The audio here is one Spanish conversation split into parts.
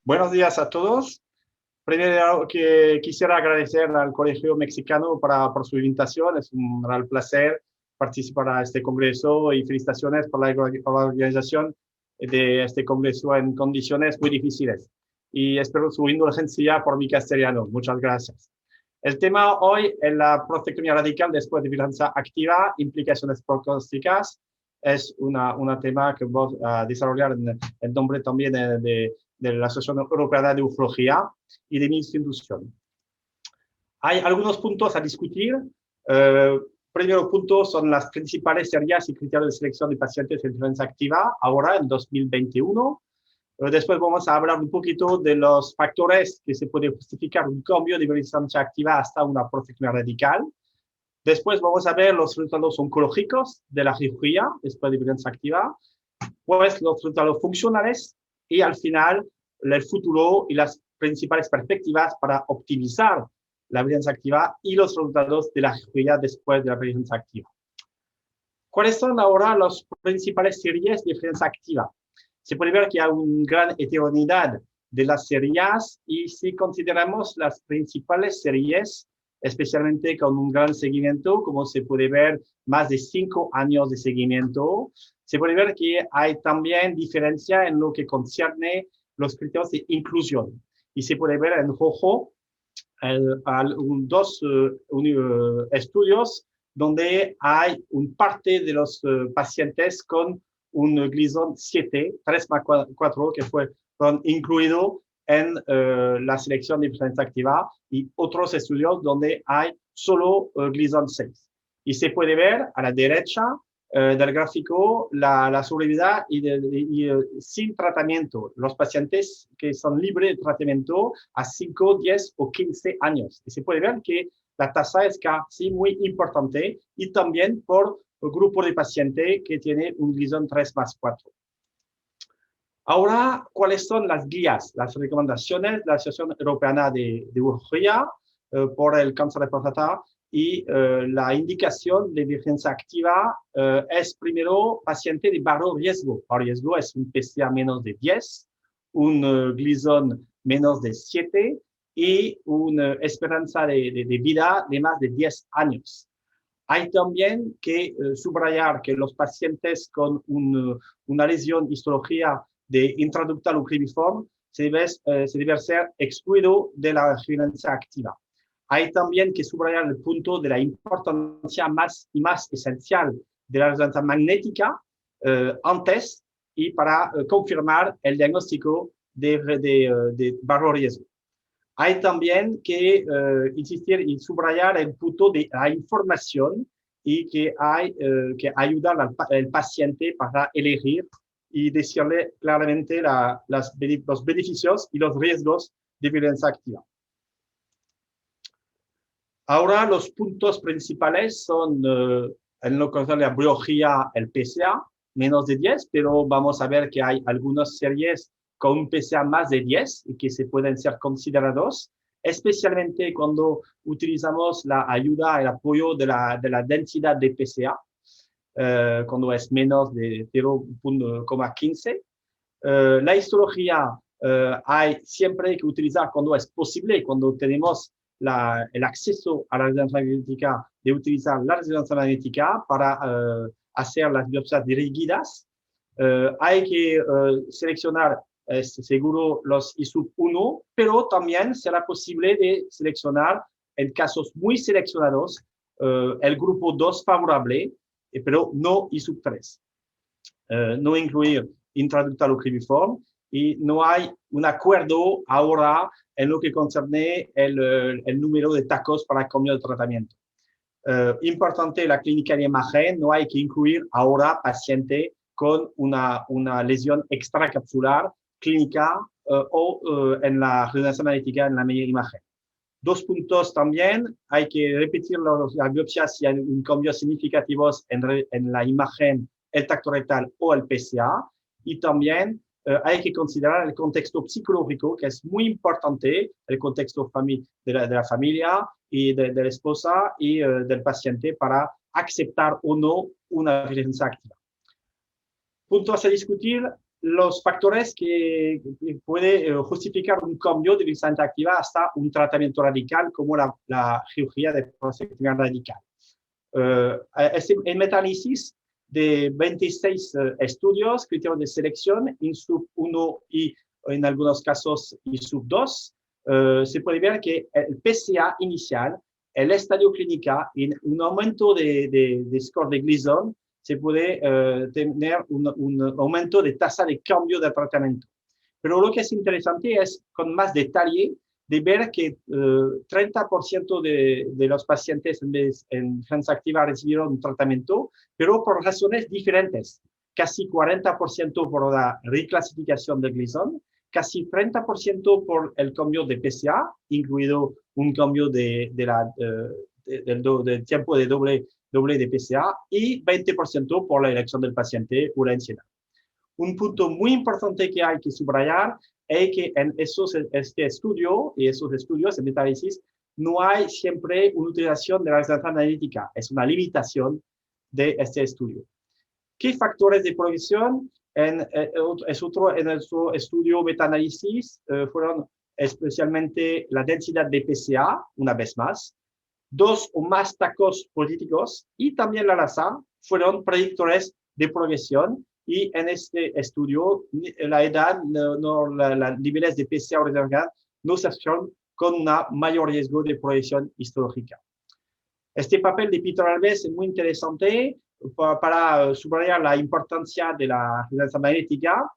Buenos días a todos. Primero que quisiera agradecer al Colegio Mexicano por su invitación. Es un gran placer participar a este congreso y felicitaciones por la organización de este congreso en condiciones muy difíciles. Y espero su indulgencia por mi castellano. Muchas gracias. El tema hoy es la prostatectomía radical después de violencia activa, implicaciones pronósticas. Es un tema que voy a desarrollar en nombre también de la Asociación Europea de Urología y de mi institución. Hay algunos puntos a discutir. Primero punto son las principales áreas y criterios de selección de pacientes en violencia activa ahora en 2021. Después vamos a hablar un poquito de los factores que se puede justificar un cambio de violencia activa hasta una prostatectomía radical. Después vamos a ver los resultados oncológicos de la cirugía después de violencia activa, pues los resultados funcionales y al final el futuro y las principales perspectivas para optimizar la violencia activa y los resultados de la cirugía después de la violencia activa. ¿Cuáles son ahora las principales series de violencia activa? Se puede ver que hay una gran heterogeneidad de las series y si consideramos las principales series, especialmente con un gran seguimiento, como se puede ver, más de 5 años de seguimiento, se puede ver que hay también diferencia en lo que concierne los criterios de inclusión. Y se puede ver en rojo dos estudios donde hay un parte de los pacientes con un Gleason 7, 3+4, que fue incluido en la selección de violencia activa y otros estudios donde hay solo Gleason 6. Y se puede ver a la derecha del gráfico la sobrevida y sin tratamiento, los pacientes que son libres de tratamiento a 5, 10 o 15 años. Y se puede ver que la tasa es casi muy importante y también por el grupo de pacientes que tiene un Gleason 3+4. Ahora, ¿cuáles son las guías, las recomendaciones de la Asociación Europea de Urología por el cáncer de próstata? Y la indicación de violencia activa es primero paciente de bajo riesgo. Bajo riesgo es un PSA menos de 10, un Gleason menos de 7 y una esperanza de vida de más de 10 años. Hay también que subrayar que los pacientes con una lesión histología de intraductal o cribiforme se debe ser excluido de la violencia activa. Hay también que subrayar el punto de la importancia más esencial de la resonancia magnética antes y para confirmar el diagnóstico de bajo riesgo. Hay también que insistir y subrayar el punto de la información y que hay que ayudar al paciente para elegir y decirle claramente los beneficios y los riesgos de violencia activa. Ahora los puntos principales son en lo que concerne la biología, el PSA, menos de 10, pero vamos a ver que hay algunas series con un PSA más de 10 y que se pueden ser considerados, especialmente cuando utilizamos la ayuda, el apoyo de la densidad de PSA, cuando es menos de 0,15. La histología hay siempre que utilizar cuando es posible, cuando tenemos el acceso a la resonancia magnética, de utilizar la resonancia magnética para hacer las biopsias dirigidas. Hay que seleccionar seguro los ISUP 1, pero también será posible de seleccionar en casos muy seleccionados el grupo 2 favorable, pero no ISUP 3. No incluir intraductal o cribiforme y no hay un acuerdo ahora en lo que concerne el número de tacos para el cambio de tratamiento. Importante la clínica de imagen, no hay que incluir ahora paciente con una lesión extracapsular clínica o en la resonancia magnética en la media imagen. 2 puntos también, hay que repetir la biopsia si hay un cambio significativo en la imagen, el tacto rectal o el PSA, y también hay que considerar el contexto psicológico, que es muy importante, el contexto de la familia y de la esposa y del paciente para aceptar o no una violencia activa. Puntos a discutir, los factores que pueden justificar un cambio de glicemia activa hasta un tratamiento radical como la cirugía de prostatectomía radical. El metaanálisis de 26 estudios, criterios de selección, en sub 1 y en algunos casos y sub 2, se puede ver que el PSA inicial, el estadio clínica y un aumento de score de Gleason, se puede tener un aumento de tasa de cambio de tratamiento. Pero lo que es interesante es, con más detalle, de ver que 30% de los pacientes en glicemia activa recibieron un tratamiento, pero por razones diferentes. Casi 40% por la reclasificación de Gleason, casi 30% por el cambio de PSA, incluido un cambio del tiempo de doble de PSA, y 20% por la elección del paciente o la ansiedad. Un punto muy importante que hay que subrayar es que en este estudio y esos estudios, en metaanálisis, no hay siempre una utilización de la resonancia magnética. Es una limitación de este estudio. ¿Qué factores de progresión? En nuestro estudio metaanálisis fueron especialmente la densidad de PSA, una vez más, 2 o más tacos políticos y también la raza fueron predictores de progresión. Y en este estudio, la edad, los niveles de PSA o de no se asociaron con un mayor riesgo de progresión histológica. Este papel de Peter Alves es muy interesante para subrayar la importancia de la resonancia magnética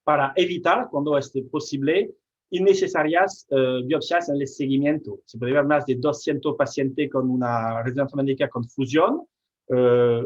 para evitar, cuando es posible, innecesarias biopsias en el seguimiento. Se puede ver más de 200 pacientes con una resonancia magnética con fusión,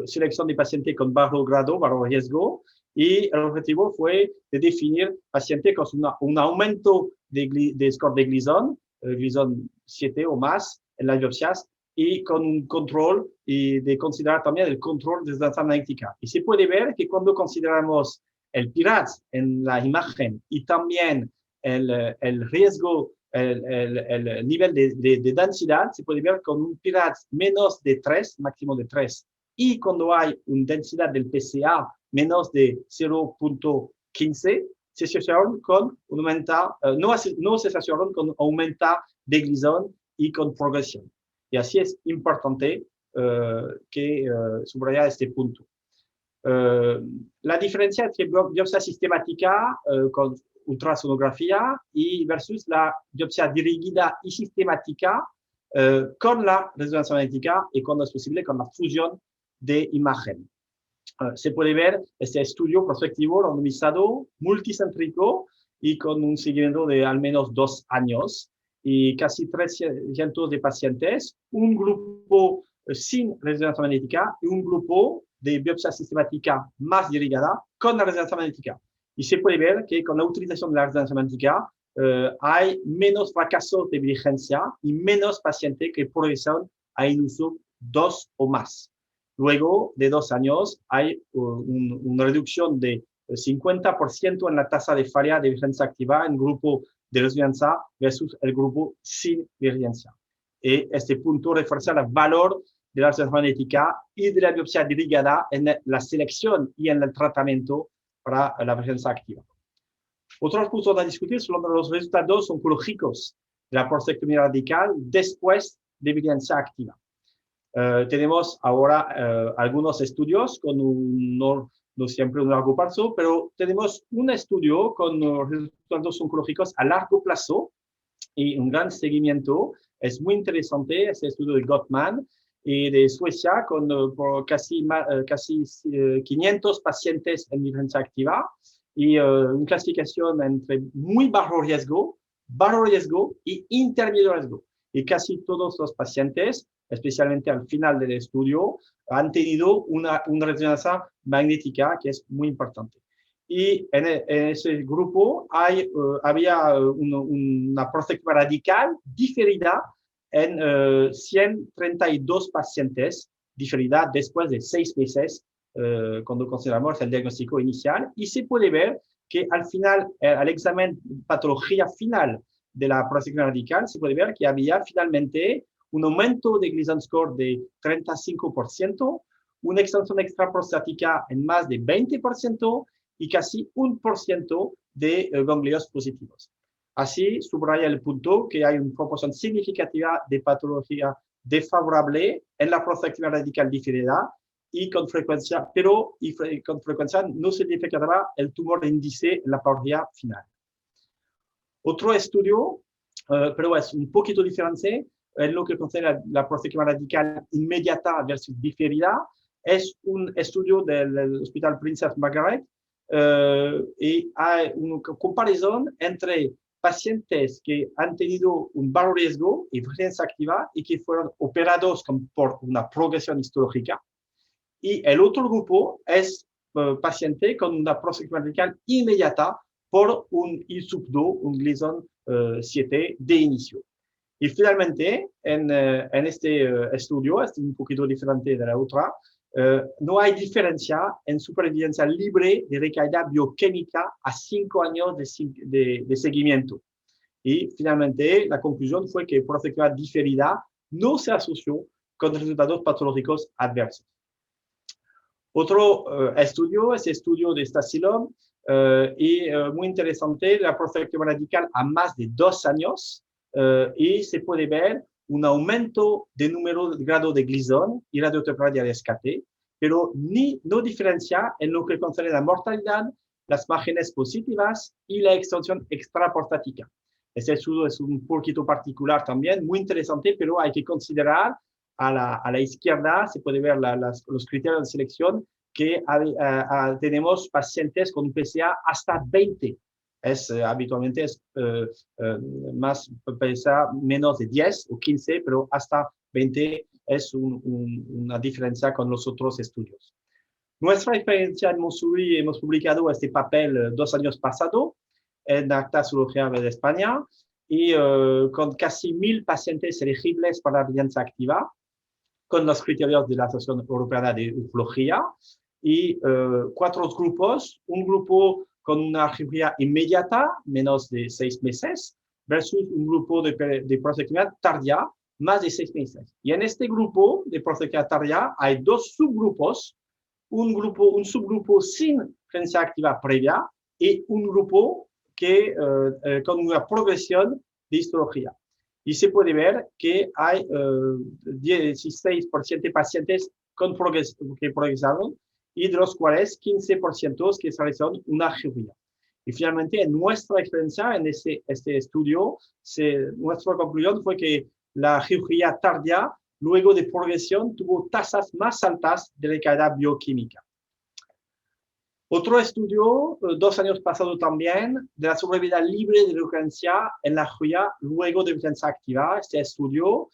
selección de pacientes con bajo grado, bajo riesgo, y el objetivo fue de definir pacientes con un aumento de score de Gleason, Gleason 7 o más en las biopsias, y con un control y de considerar también el control de resonancia magnética. Y se puede ver que cuando consideramos el PIRAT en la imagen y también el riesgo, el nivel de densidad, se puede ver con un PIRAT menos de 3, máximo de 3. Y cuando hay una densidad del PSA menos de 0.15, se asociaron con un aumento, no se asociaron con aumento de Gleason y con progresión. Y así es importante que subrayar este punto. La diferencia entre biopsia sistemática con ultrasonografía y versus la biopsia dirigida y sistemática con la resonancia magnética y cuando es posible con la fusión de imagen. Se puede ver este estudio prospectivo randomizado multicéntrico y con un seguimiento de al menos 2 años y casi 300 de pacientes, un grupo sin resonancia magnética y un grupo de biopsia sistemática más dirigida con la resonancia magnética. Y se puede ver que con la utilización de la resonancia magnética hay menos fracasos de vigencia y menos pacientes que progresan a INUSO 2 o más. Luego de 2 años hay una reducción de 50% en la tasa de falla de vigencia activa en grupo de resonancia versus el grupo sin vigencia. Y este punto refuerza el valor de la resonancia magnética y de la biopsia dirigida en la selección y en el tratamiento para la vigencia activa. Otros puntos a discutir son los resultados oncológicos de la prostatectomía radical después de vigencia activa. Tenemos ahora algunos estudios con no siempre un largo plazo, pero tenemos un estudio con resultados oncológicos a largo plazo y un gran seguimiento. Es muy interesante este estudio de Gottman y de Suecia con por casi 500 pacientes en vigencia activa y una clasificación entre muy bajo riesgo y intermedio riesgo. Y casi todos los pacientes, especialmente al final del estudio, han tenido una resonancia magnética que es muy importante. Y en ese grupo había una prostatectomía radical diferida en 132 pacientes, diferida después de 6 meses, cuando consideramos el diagnóstico inicial. Y se puede ver que al final, al examen patología final de la prostatectomía radical, se puede ver que había finalmente un aumento de Gleason score de 35%, una extensión extraprostática en más de 20% y casi 1% de ganglios positivos. Así, subraya el punto que hay una proporción significativa de patología desfavorable en la prostatectomía radical diferida y con frecuencia no se detectará el tumor índice en la patología final. Otro estudio, pero es un poquito diferente, en lo que concerne la prostatectomía radical inmediata versus diferida, es un estudio del Hospital Princess Margaret y hay una comparación entre pacientes que han tenido un bajo riesgo y presencia activa y que fueron operados por una progresión histológica. Y el otro grupo es paciente con una prostatectomía radical inmediata por un I-2, un Gleason 7 de inicio. Y finalmente, en este estudio, es un poquito diferente de la otra, no hay diferencia en supervivencia libre de recaída bioquímica a 5 años de seguimiento. Y finalmente, la conclusión fue que prostatectomía diferida no se asoció con resultados patológicos adversos. Otro estudio es el estudio de Stacilom y muy interesante, la prostatectomía radical a más de 2 años y se puede ver un aumento de número de grado de Gleason y radioterapia de rescate, pero no diferencia en lo que concerne la mortalidad, las márgenes positivas y la extensión extraprostática. Este estudio es un poquito particular también, muy interesante, pero hay que considerar a la izquierda, se puede ver los criterios de selección, que tenemos pacientes con un PSA hasta 20. Habitualmente es más PSA menos de 10 o 15, pero hasta 20 es una diferencia con los otros estudios. Nuestra experiencia en Montsouris, hemos publicado este papel 2 años pasados en Acta Zoología de España y con casi 1.000 pacientes elegibles para la vigilancia activa, con los criterios de la Asociación Europea de Ufología y 4 grupos, un grupo con una cirugía inmediata, menos de 6 meses, versus un grupo de prostatectomía tardía, más de 6 meses. Y en este grupo de prostatectomía tardía hay 2 subgrupos, un subgrupo sin presencia activa previa y un grupo con una progresión de histología. Y se puede ver que hay 16% de pacientes que progresaron y de los cuales 15% que realizaron una cirugía. Y finalmente, en nuestra experiencia, en este estudio, nuestra conclusión fue que la cirugía tardía, luego de progresión, tuvo tasas más altas de recaída bioquímica. Otro estudio, 2 años pasados también, de la sobrevivencia libre de recurrencia en la cirugía luego de vigilancia activa. Este estudio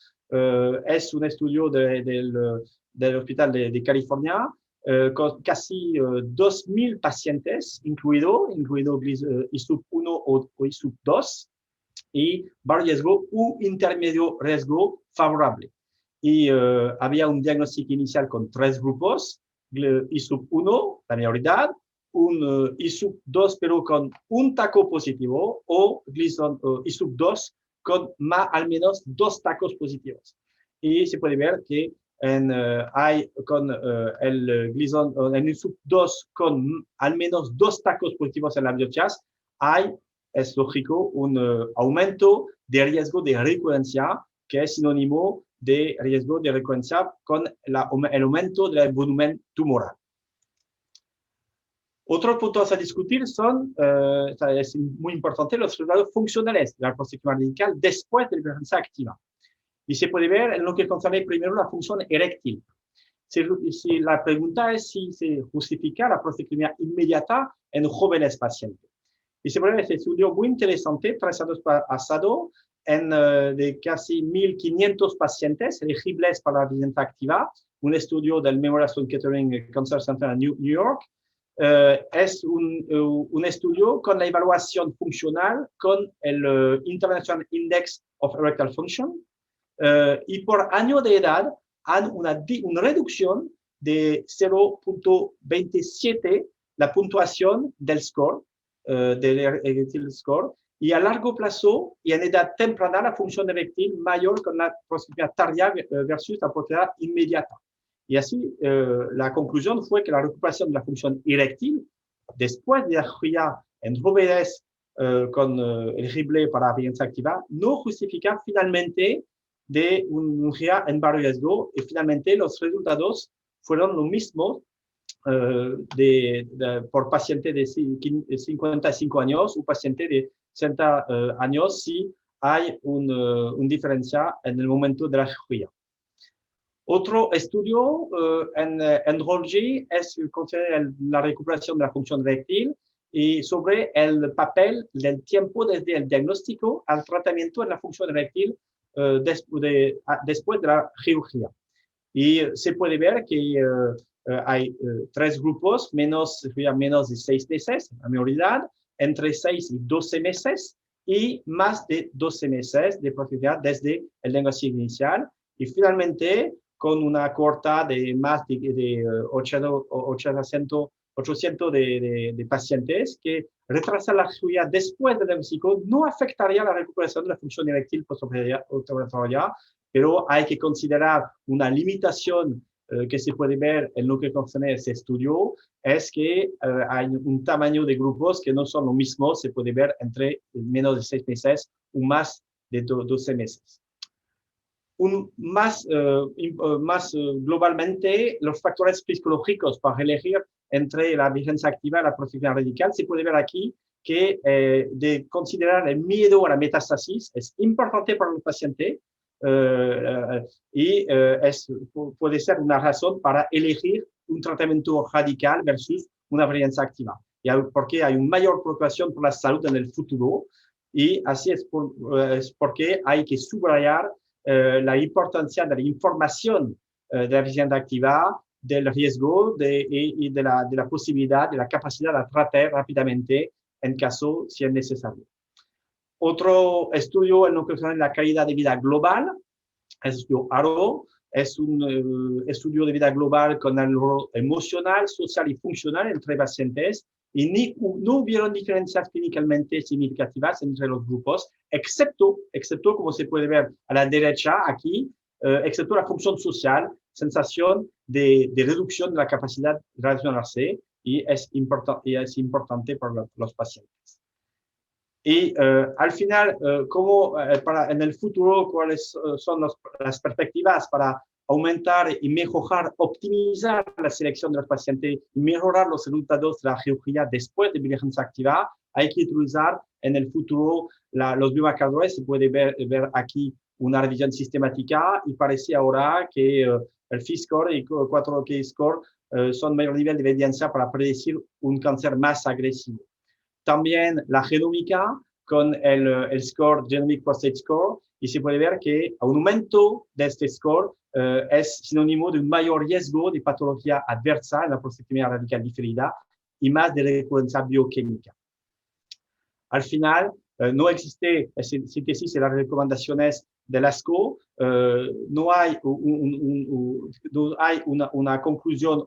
es un estudio del Hospital de California, con casi 2.000 pacientes, incluido ISUP 1 o ISUP 2, y bajo riesgo u intermedio riesgo favorable. Y había un diagnóstico inicial con 3 grupos, ISUP 1, la mayoría, un ISUP 2, pero con un taco positivo, o Gleason ISUP 2 con al menos 2 tacos positivos. Y se puede ver que hay con el Gleason, el ISUP 2 con al menos 2 tacos positivos en la biopsias, es lógico, un aumento de riesgo de recurrencia, que es sinónimo de riesgo de recurrencia con el aumento del volumen tumoral. Otros puntos a discutir son, es muy importante, los resultados funcionales de la prostatectomía radical después de la vigilancia activa. Y se puede ver en lo que concerne primero la función eréctil. Si la pregunta es si se justifica la prostatectomía inmediata en jóvenes pacientes. Y se puede ver este estudio muy interesante, 3 años pasado, de casi 1.500 pacientes elegibles para la vigilancia activa, un estudio del Memorial Sloan Kettering Cancer Center en New York. Es un estudio con la evaluación funcional con el International Index of Erectile Function y por año de edad han una reducción de 0.27 la puntuación del score, del erectile score, y a largo plazo y en edad temprana la función eréctil mayor con la prostatectomía tardía versus la prostatectomía inmediata. Y así, la conclusión fue que la recuperación de la función eréctil después de la cirugía en jóvenes con elegible para vigencia activa, no justifica finalmente de una cirugía en bajo riesgo y finalmente los resultados fueron los mismos por paciente de 55 años o paciente de 60 años si hay una diferencia en el momento de la cirugía. Otro estudio en Rolgi es la recuperación de la función eréctil y sobre el papel del tiempo desde el diagnóstico al tratamiento en la función eréctil después de la cirugía. Y se puede ver que hay tres grupos, menos de 6 meses, la mayoría, entre 6 y 12 meses y más de 12 meses de posibilidad desde el diagnóstico inicial. Y finalmente, con una corta de más de 800 de pacientes que retrasan la cirugía después del diagnóstico, no afectaría la recuperación de la función eréctil postoperatoria, pero hay que considerar una limitación que se puede ver en lo que concerne ese estudio, es que hay un tamaño de grupos que no son los mismos, se puede ver entre menos de 6 meses o más de 12 meses. Más globalmente, los factores psicológicos para elegir entre la vigencia activa y la prospectiva radical, se puede ver aquí que de considerar el miedo a la metástasis es importante para el paciente y puede ser una razón para elegir un tratamiento radical versus una vigencia activa, porque hay una mayor preocupación por la salud en el futuro y así es porque hay que subrayar la importancia de la información de la vigencia activa, del riesgo y de la posibilidad, de la capacidad de tratar rápidamente en caso si es necesario. Otro estudio en lo que concerne la calidad de vida global, el estudio ARO, es un estudio de vida global con el rol emocional, social y funcional entre pacientes y no hubieron diferencias clínicamente significativas entre los grupos, excepto como se puede ver a la derecha aquí, excepto la función social, sensación de reducción de la capacidad de relacionarse y es importante para los pacientes. Y al final, en el futuro, cuáles son las perspectivas para aumentar y mejorar, optimizar la selección de los pacientes y mejorar los resultados de la cirugía después de vigencia activa, hay que utilizar en el futuro los biomarcadores. Se puede ver aquí una revisión sistemática y parece ahora que el Phi-score y 4K-score son mayor nivel de evidencia para predecir un cáncer más agresivo. También la genómica con el score Genomic Prostate Score y se puede ver que un aumento de este score es sinónimo de un mayor riesgo de patología adversa en la prostatectomía radical diferida y más de recurrencia bioquímica. Al final, no existe síntesis de las recomendaciones del ASCO, no hay una conclusión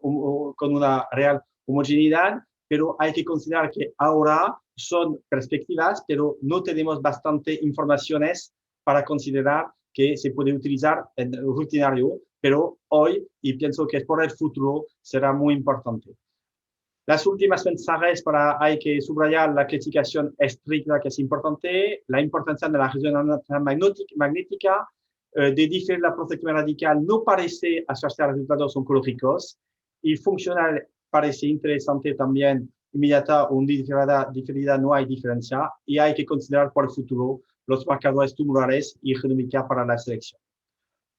con una real homogeneidad, pero hay que considerar que ahora son perspectivas, pero no tenemos bastante informaciones para considerar que se puede utilizar en rutinario, pero hoy, y pienso que por el futuro, será muy importante. Las últimas mensajes hay que subrayar la clasificación estricta, que es importante, la importancia de la resonancia magnética, de diferir la prostatectomía radical no parece asociar resultados oncológicos y funcional parece interesante también, inmediata o diferida no hay diferencia y hay que considerar por el futuro los marcadores tumorales y genómica para la selección.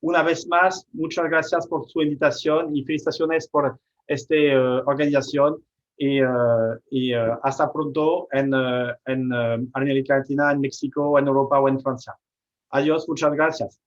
Una vez más, muchas gracias por su invitación y felicitaciones por esta organización y hasta pronto en América Latina, en México, en Europa o en Francia. Adiós, muchas gracias.